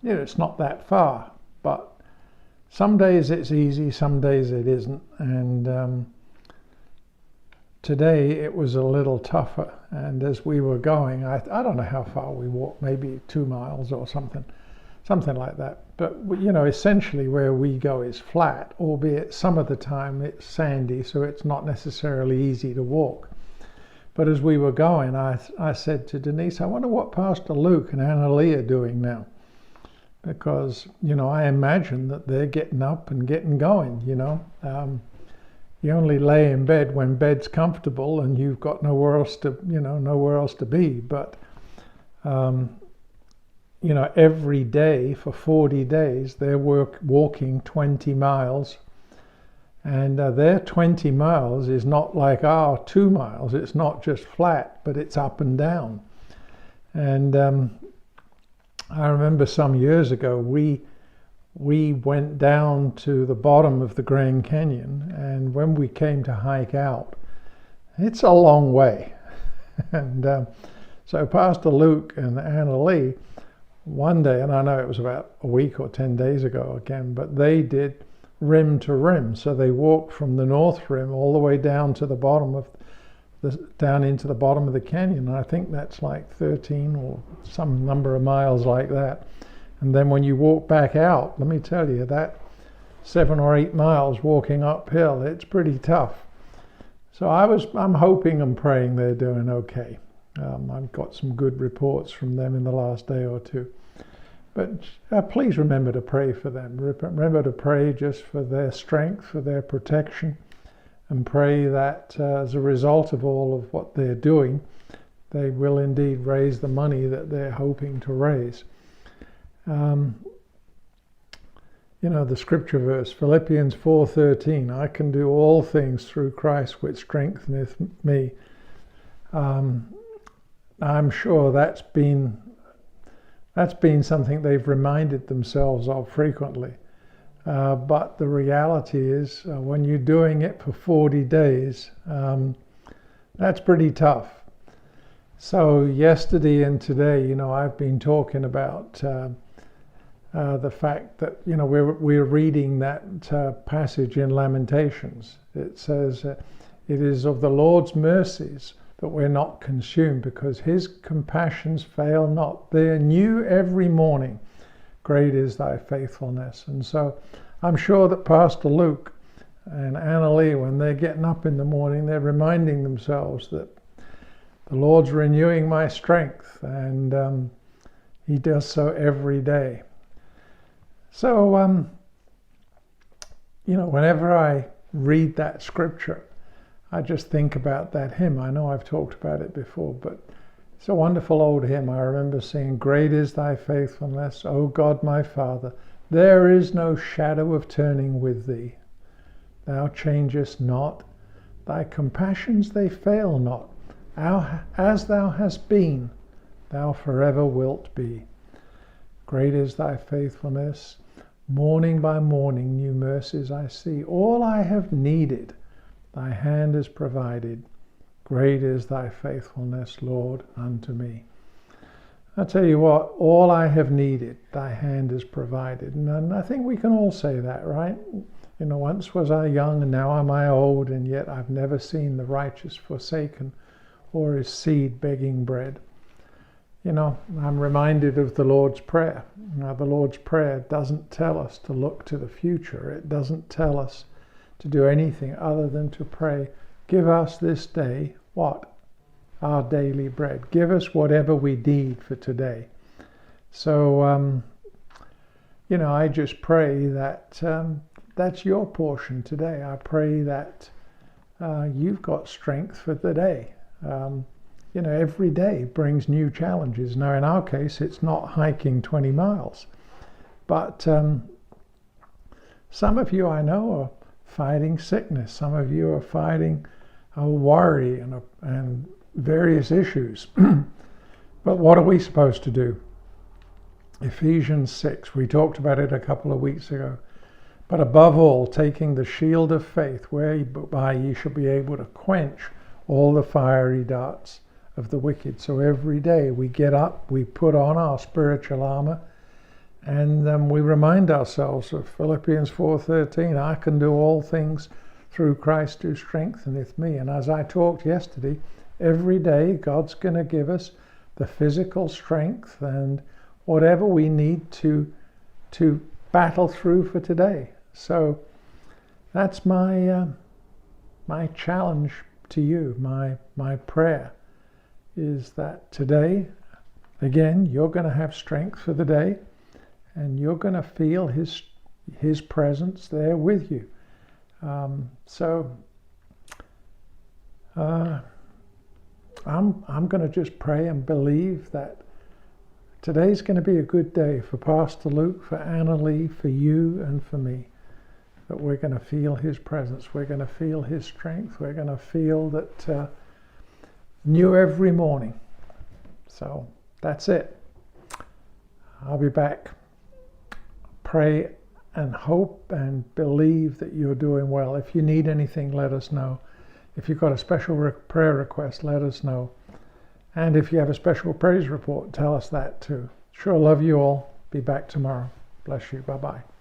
it's not that far, but some days it's easy, some days it isn't. And today it was a little tougher. And as we were going, I don't know how far we walked, maybe 2 miles or something like that. But, essentially where we go is flat, albeit some of the time it's sandy, so it's not necessarily easy to walk. But as we were going, I said to Denise, I wonder what Pastor Luke and Anna Lee are doing now. Because, I imagine that they're getting up and getting going, You only lay in bed when bed's comfortable and you've got nowhere else to be. But, every day for 40 days, they're walking 20 miles. And their 20 miles is not like our 2 miles. It's not just flat, but it's up and down. And I remember some years ago, we went down to the bottom of the Grand Canyon, and when we came to hike out, it's a long way. And so Pastor Luke and Anna Lee, one day, and I know it was about a week or 10 days ago again, but they did rim to rim. So they walked from the north rim all the way down to the bottom of down into the bottom of the canyon. And I think that's like 13 or some number of miles like that. And then when you walk back out, let me tell you, that 7 or 8 miles walking uphill, it's pretty tough. So I'm hoping and praying they're doing okay. I've got some good reports from them in the last day or two. But please remember to pray for them. Remember to pray just for their strength, for their protection, and pray that as a result of all of what they're doing, they will indeed raise the money that they're hoping to raise. The scripture verse, Philippians 4:13, I can do all things through Christ which strengtheneth me. I'm sure that's been something they've reminded themselves of frequently. But the reality is, when you're doing it for 40 days, that's pretty tough. So yesterday and today, I've been talking about the fact that, we're reading that passage in Lamentations. It says, it is of the Lord's mercies that we're not consumed, because his compassions fail not. They are new every morning. Great is thy faithfulness. And so I'm sure that Pastor Luke and Anna Lee, when they're getting up in the morning, they're reminding themselves that the Lord's renewing my strength, and he does so every day. So, whenever I read that scripture, I just think about that hymn. I know I've talked about it before, but it's a wonderful old hymn. I remember singing, great is thy faithfulness, O God my Father. There is no shadow of turning with thee. Thou changest not. Thy compassions, they fail not. As thou hast been, thou forever wilt be. Great is thy faithfulness. Morning by morning new mercies I see. All I have needed, thy hand has provided. Great is thy faithfulness, Lord, unto me. I tell you what, all I have needed, thy hand has provided. And I think we can all say that, right? Once was I young and now am I old, and yet I've never seen the righteous forsaken or his seed begging bread. I'm reminded of the Lord's Prayer. Now, the Lord's Prayer doesn't tell us to look to the future. It doesn't tell us to do anything other than to pray, give us this day, what? Our daily bread. Give us whatever we need for today. So, I just pray that that's your portion today. I pray that you've got strength for the day. Every day brings new challenges. Now, in our case, it's not hiking 20 miles. But some of you I know are fighting sickness. Some of you are fighting worry and various issues. But what are we supposed to do? Ephesians 6, we talked about it a couple of weeks ago. But above all, taking the shield of faith, whereby ye shall be able to quench all the fiery darts of the wicked. So every day we get up, we put on our spiritual armor, And we remind ourselves of Philippians 4:13, I can do all things through Christ who strengtheneth me. And as I talked yesterday, every day God's going to give us the physical strength and whatever we need to battle through for today. So that's my challenge to you. My prayer is that today, again, you're going to have strength for the day, and you're going to feel his presence there with you. I'm going to just pray and believe that today's going to be a good day for Pastor Luke, for Anna Lee, for you, and for me. That we're going to feel his presence. We're going to feel his strength. We're going to feel that new every morning. So that's it. I'll be back. Pray and hope and believe that you're doing well. If you need anything, let us know. If you've got a special prayer request, let us know. And if you have a special praise report, tell us that too. Sure love you all. Be back tomorrow. Bless you. Bye-bye.